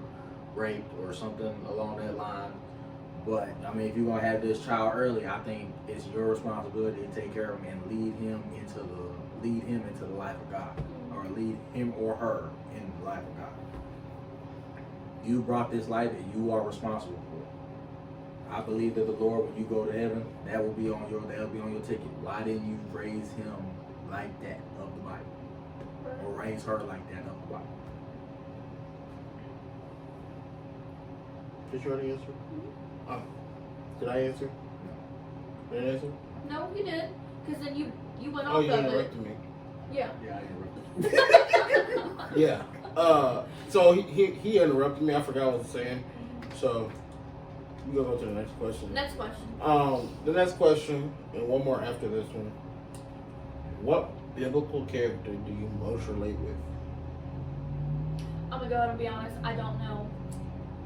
S2: raped or something along that line. But I mean, if you're gonna have this child early, I think it's your responsibility to take care of him and lead him into the life of God, or lead him or her in the life of God. You brought this life that you are responsible for. I believe that the Lord, when you go to heaven, that'll be on your ticket. Why didn't you raise him like that of the Bible, or raise her like that of the Bible?
S1: Did you already answer? Did I answer?
S2: No.
S1: Did I answer?
S3: No, you did. Because then you went
S1: Oh,
S3: off
S1: you
S3: of it.
S1: interrupted me.
S3: Yeah.
S2: Yeah, I interrupted.
S1: Yeah. So he interrupted me. I forgot what I was saying. So we gonna go to the next question.
S3: Next question.
S1: The next question, and one more after this one. What biblical character do you most relate with?
S3: I'm gonna go ahead and be honest. I don't know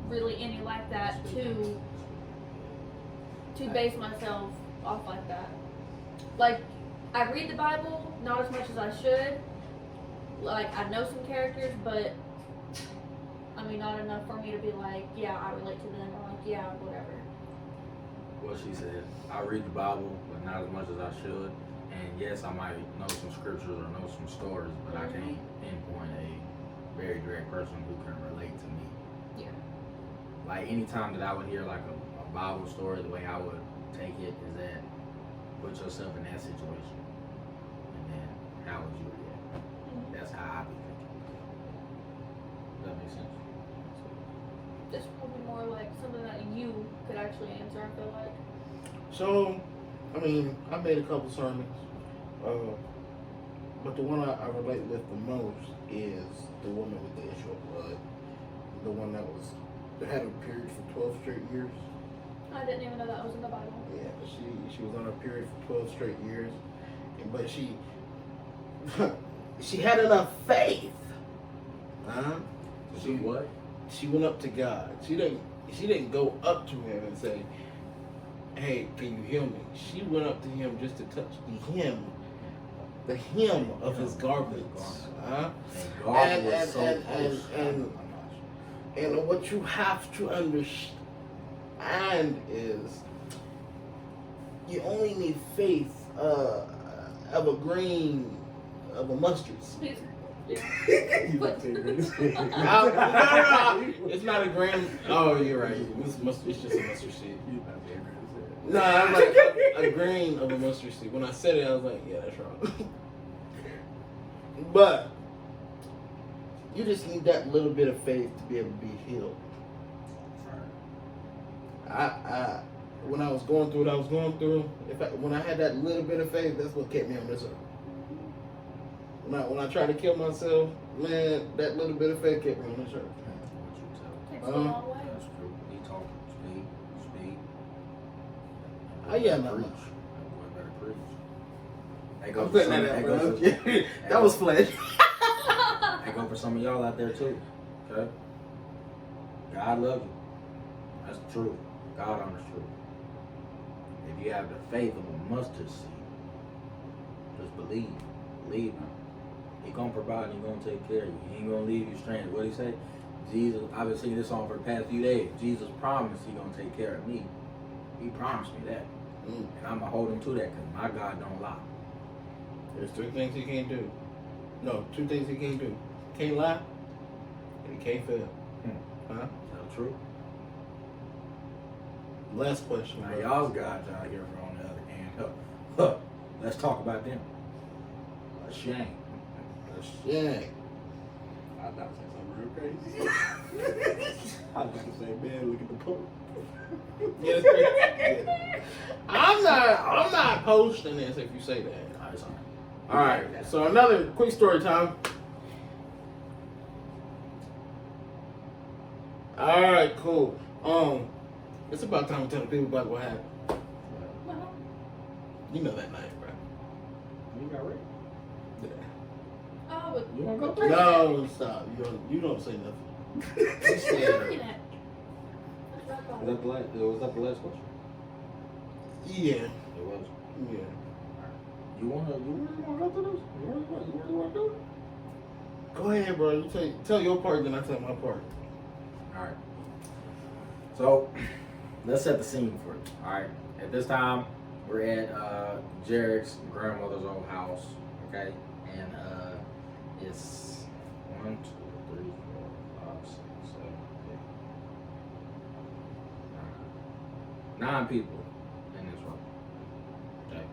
S3: really any like that to base myself off like that. Like, I read the Bible, not as much as I should. Like, I know some characters, but I mean, not enough for me to be like, yeah, I relate to them, or like, yeah, whatever.
S2: Well, she said, I read the Bible, but not as much as I should. And yes, I might know some scriptures or know some stories, but I can't pinpoint a very direct person who can relate to me.
S3: Yeah.
S2: Like, anytime that I would hear like a Bible story, the way I would take it is that put yourself in that situation, and then how would you react? That's how I be thinking. Does that make sense?
S3: That's probably more like something that you could actually answer, I feel like.
S1: So, I mean, I made a couple sermons, but the one I relate with the most is the woman with the issue of blood, the one that had a period for 12 straight years.
S3: I didn't even know that was in the Bible.
S1: Yeah, she was on a period for 12 straight years, but she had enough faith.
S2: She what?
S1: She went up to God. She didn't go up to him and say, "Hey, can you heal me?" She went up to him just to touch the hem of his garments. And what you have to understand is you only need faith of a grain of a mustard seed.
S2: You about to say green seed.
S1: No, it's not a grand. Oh, you're right. It's just a mustard seed.
S2: You about to say green seed.
S1: No, I'm like a grain of a mustard seed. When I said it, I was like, yeah, that's wrong. But you just need that little bit of faith to be able to be healed. I when I was going through what I was going through, when I had that little bit of faith, that's what kept me on this earth. When I tried to kill myself, man, that little bit of faith kept me on this earth.
S3: Takes a long way.
S4: That's true. He talking speed.
S1: Oh, yeah, no.
S4: That boy better preach. That
S1: I'm
S4: goes
S1: putting
S4: for
S1: that
S4: some-
S1: out,
S4: that
S1: bro.
S4: goes-
S1: That was flesh.
S4: That go for some of y'all out there too. Okay? God love you. That's the truth. God on the truth. If you have the faith of a mustard seed, just believe. Believe him. He gonna provide and he gonna take care of you. He ain't gonna leave you stranded. What he say? Jesus, I've been singing this song for the past few days. Jesus promised he gonna take care of me. He promised me that. And I'm gonna hold him to that because my God don't lie.
S1: There's 3 things he can't do. No, 2 things he can't do. Can't lie, and he can't fail. Huh?
S4: Is that true?
S1: Last question.
S4: Now
S1: bro.
S4: y'all's guys out here for on the other hand. Let's talk about them. A shame.
S1: Yeah.
S2: I was about to say something real crazy. I was about to say, man, look at the poop.
S1: Yeah, that's crazy. Yeah. I'm not posting this if you say that. All right. So another quick story time. All right, cool. It's about time to tell the people about what happened. You know that night, bro.
S4: You got ready?
S3: Oh, but
S4: You wanna go
S3: we're
S4: through?
S1: No, stop. You don't say nothing. You said
S3: looking at.
S4: Was that the last question?
S1: yeah.
S4: It was.
S1: Yeah.
S4: You really wanna go through this? You really wanna do it?
S1: Go ahead, bro. You tell your part, then I tell my part.
S4: Alright. So let's set the scene for it. Alright. At this time we're at Jared's grandmother's old house. Okay? And it's 1, 2, 3, 4, 5, 6, 7, 8, 9 people in this room. Okay.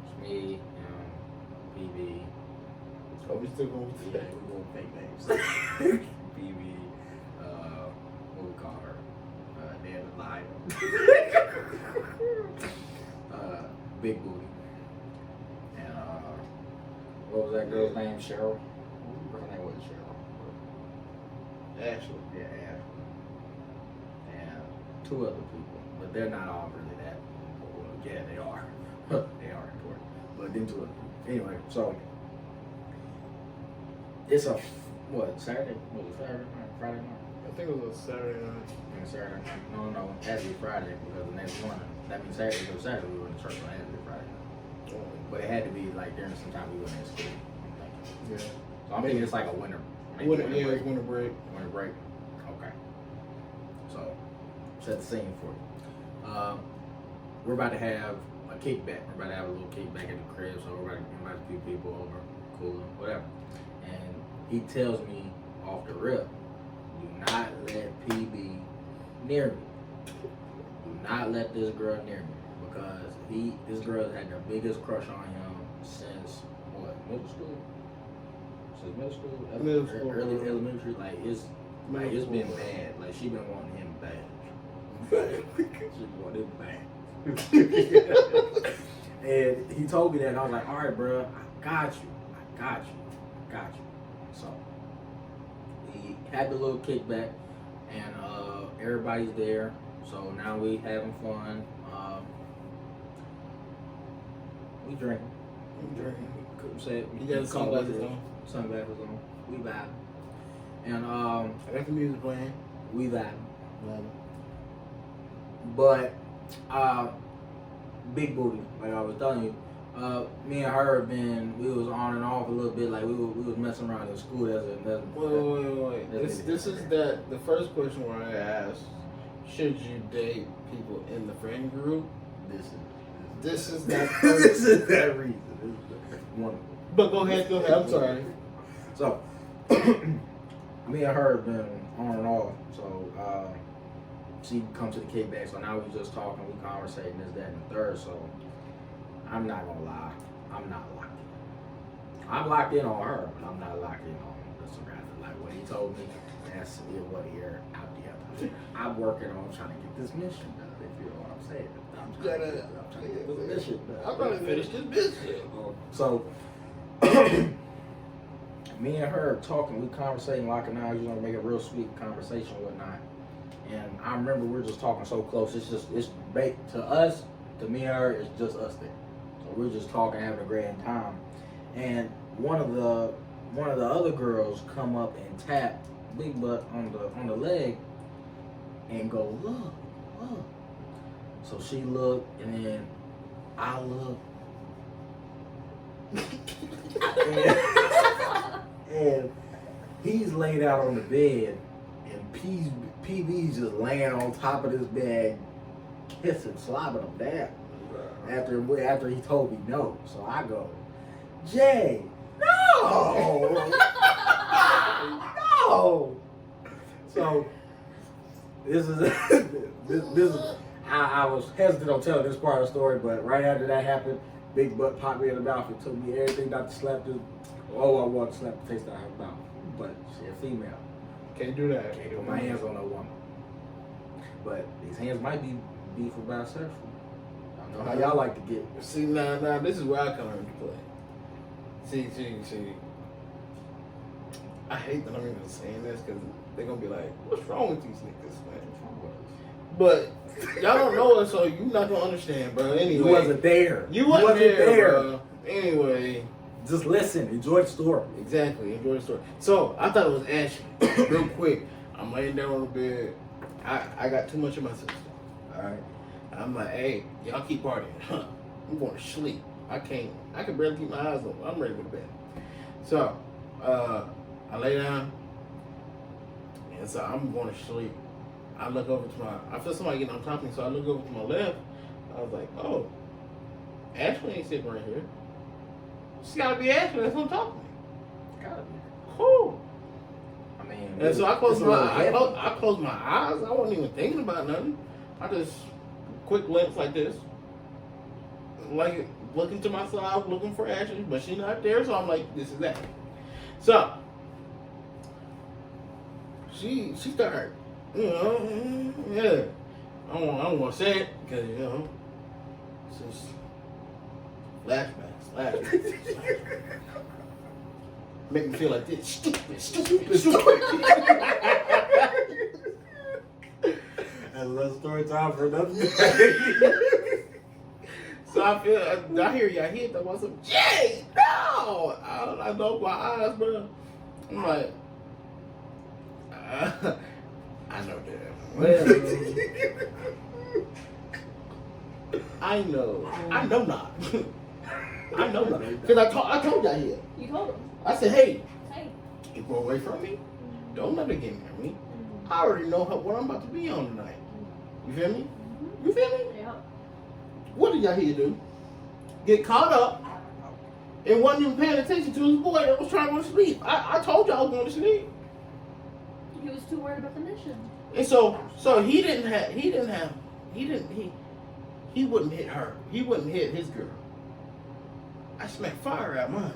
S4: It's me, BB.
S1: Oh, we still going
S4: Yeah,
S1: to
S4: we're going fake names. BB, what we call her? Dan the Lion. Big Booty. And what was that girl's name? Cheryl? Her name wasn't Cheryl.
S1: Ashley.
S4: Yeah, Ashley. And 2 other people. But they're not all really that important. Yeah, they are. They are important. But then 2 other people. Anyway, so it's a Saturday? Was it Saturday night? Friday night?
S1: I think it was a Saturday night.
S4: And Saturday night? No, it had to be Friday because the next morning. That means Saturday because Saturday we were in church, so it had to be Friday. But it had to be like during some time we were in school.
S1: Yeah.
S4: So I'm thinking it's like a winter. Maybe
S1: Yeah, it was winter break.
S4: Winter break. Okay. So set the scene for you. We're about to have a kickback. We're about to have a little kickback at the crib, so we're about to invite a few people over, cool, whatever. And he tells me off the rip, do not let PB near me. Do not let this girl near me because this girl had the biggest crush on him since what, middle school? Since middle school?
S1: Middle school.
S4: Early elementary, like it's been bad. Like she been wanting him bad. She wanted him bad. And he told me that, and I was like, all right, bro, I got you. So we had the little kickback, and everybody's there. So now we having fun. We drinking. Couldn't say it.
S1: You got the sunglasses on.
S4: Sunglasses on. We vibe. And
S1: I got the music playing.
S4: we vibe.
S1: Love
S4: But Big Booty, like I was telling you, me and her have been, we was on and off a little bit, like we was messing around in school.
S1: Wait. This is the first question where I asked, should you date people in the friend group? This is that
S4: This is that reason. This is one of them.
S1: But go ahead. I'm sorry.
S4: So, me and her have been on and off. So, she come to the kickback. So now we just talking, we conversating, this, that, and the third. So, I'm not gonna lie, I'm not locked in. I'm locked in on her, but I'm not locked in on the surrounding. Like what he told me, that's what year out the other. I'm working on trying to get this mission done. If you know what I'm saying. I'm trying to get this mission done.
S1: I'm trying to finish this business.
S4: So, me and her talking, we conversating, locking eyes, make a real sweet conversation, whatnot. And I remember we were just talking so close. It's to us, to me and her, it's just us there. So we're just talking, having a great time. And one of the other girls come up and tap Big Butt on the leg and go, look. So she looked, and then I looked. and he's laid out on the bed, and PB's just laying on top of this bed, kissing, slobbing him down. After he told me no, so I go, Jay, no, no. So this is I was hesitant on telling this part of the story, but right after that happened, Big Butt popped me in the mouth and told me everything not to slap this. Oh, I want to slap the taste out of her mouth, but she's a female.
S1: Can't do that.
S4: Can't put my hands on no woman. But these hands might be for bisexual. I don't know how y'all like to get.
S1: See, now, this is where I come into play. See. I hate that I'm even saying this because they're going to be like, what's wrong with these niggas, man? But y'all don't know it, so you're not going to understand, bro. Anyway.
S4: You wasn't there.
S1: You wasn't there. Bro. Anyway.
S4: Just listen. Enjoy the story.
S1: Exactly. Enjoy the story. So, I thought it was Ashley. Real quick. I'm laying down on the bed. I got too much in my system. All right. I'm like, hey, y'all keep partying. I'm going to sleep. I can barely keep my eyes open. I'm ready to go to bed. So, I lay down, and so I'm going to sleep. I look over to I feel somebody getting on top of me, so I look over to my left. I was like, oh, Ashley ain't sitting right here. She gotta be Ashley that's on top of me.
S4: Gotta be.
S1: Cool.
S4: I mean,
S1: And so I closed my eyes. I closed my eyes. I wasn't even thinking about nothing. I just quick glimpse like this, like looking to my side, looking for Ashley, but she's not there. So I'm like, this is that. So she started, yeah. I don't want to say it because it's just flashbacks. Make me feel like this. Stupid.
S4: That's less story time for another day.
S1: So I hear y'all hit them. I said, Jay, no! I know my eyes, bro. I'm like, I know that.
S4: Well,
S1: I know not. I know not. Because I told y'all here.
S3: You told him.
S1: I said, hey,
S3: Hey.
S1: keep away from me. Don't let it get near me. I already know what I'm about to be on tonight. You feel me? You feel me?
S3: Yeah.
S1: What did y'all here do? Get caught up and wasn't even paying attention to his boy that was trying to go to sleep. I told y'all I was going to sleep.
S3: He was too worried about the mission.
S1: And so he wouldn't hit her. He wouldn't hit his girl. I smacked fire out mine.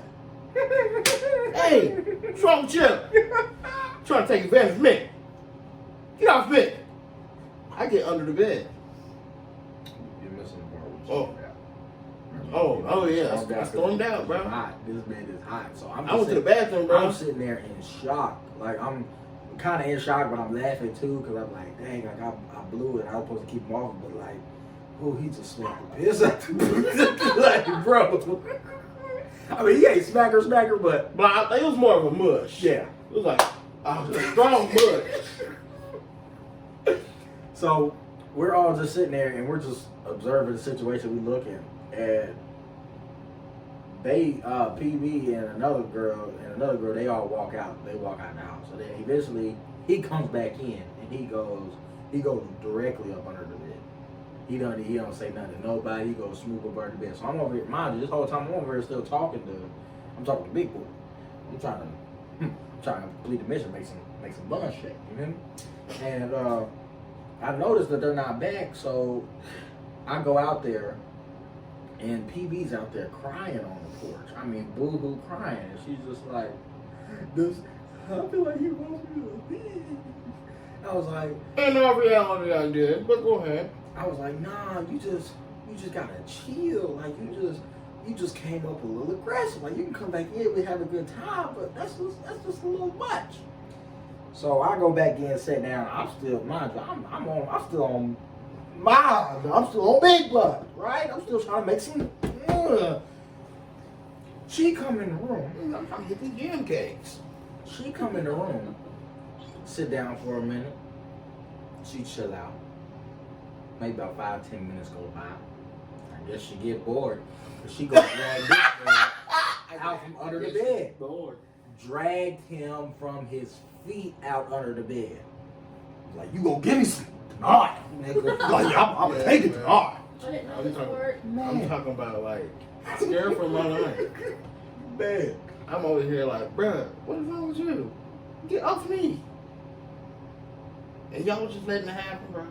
S1: Hey, what's wrong with you? Trying to take advantage of me. Get off me. I get under the bed.
S4: You're missing the part.
S1: Oh yeah. I stormed out, bro.
S4: Hot. This bed is hot. So
S1: I went to the bathroom, bro.
S4: I'm sitting there in shock. Like I'm kind of in shock, but I'm laughing too because I'm like, dang, like I blew it. I was supposed to keep him off, but like, oh, he just smacked the piss out the like, bro. I mean, he ain't smacker, but
S1: I think it was more of a mush.
S4: Yeah,
S1: it was like a strong mush.
S4: So we're all just sitting there and we're just observing the situation. We looking, and they, PB and another girl, they all walk out. They walk out the house. So then eventually he comes back in and he goes directly up under the bed. He don't say nothing to nobody. He goes smooth up under the bed. So I'm over here, mind you, this whole time I'm over here still talking to I'm talking to big boy. I'm trying to complete the mission, make some bun shake. You know? And I noticed that they're not back, so I go out there, and PB's out there crying on the porch. I mean, boo-hoo crying. And she's just like, I feel like he wants me to leave. I was like,
S1: in all reality, I did, but go ahead.
S4: I was like, nah, you just gotta chill. Like you just came up a little aggressive. Like you can come back in, we have a good time, but that's just a little much. So I go back in and sit down. I'm still mind you, I'm still on mild. I'm still on big blood, right? I'm still trying to make some. She come in the room.
S1: I'm trying to get these yam cakes.
S4: She come in the room, sit down for a minute. She chill out. Maybe about 5-10 minutes go by. I guess she get bored. She go drag this man out from under the bed.
S1: Bored.
S4: Dragged him from his feet out under the bed. Like, you gonna give me some tonight, nigga. Like, I'm
S1: Yeah,
S4: taking
S1: man.
S4: tonight.
S3: I didn't know
S1: I'm
S3: this
S1: talking-
S3: word.
S1: I'm talking about like scared for my life.
S4: Man.
S1: I'm over here like, bruh, what is wrong with you? Get off me. And y'all was just letting it happen, bro.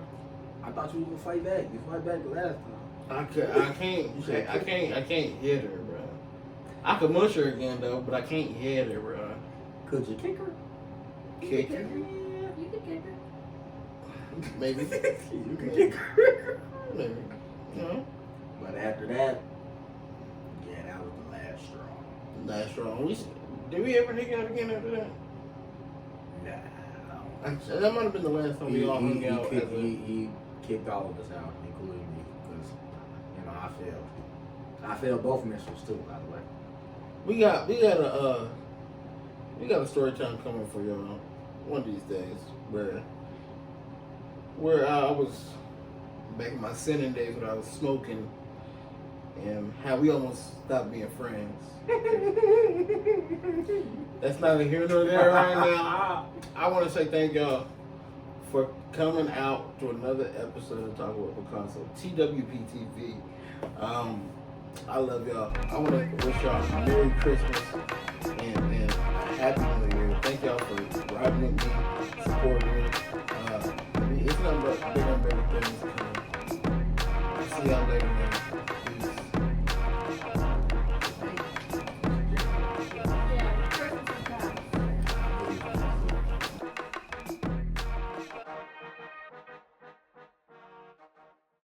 S4: I thought you was gonna fight back. You fight back the last time.
S1: I can't hit her, bro. I could mush her again though, but I can't hit her, bro.
S4: Could you kick her?
S1: Kick her?
S3: You could kick her.
S1: Maybe.
S4: You could kick her.
S1: Maybe. No.
S4: But after that, yeah, that was the last straw.
S1: That's wrong. Did we ever hang out again after that?
S4: Nah.
S1: That might have been the last time we all hung out.
S4: He kicked all of us out, including me, because I failed both missions too, by the way.
S1: We got a story time coming for y'all one of these days where I was back in my sinning days when I was smoking and how we almost stopped being friends. That's neither here nor there right now. I want to say thank y'all for coming out to another episode of Talk With Picasso, TWPTV. I love y'all. I want to wish y'all a Merry Christmas and Happy New Year. Thank y'all for riding with me, supporting me. It's nothing but bigger and better things coming. See y'all later, man.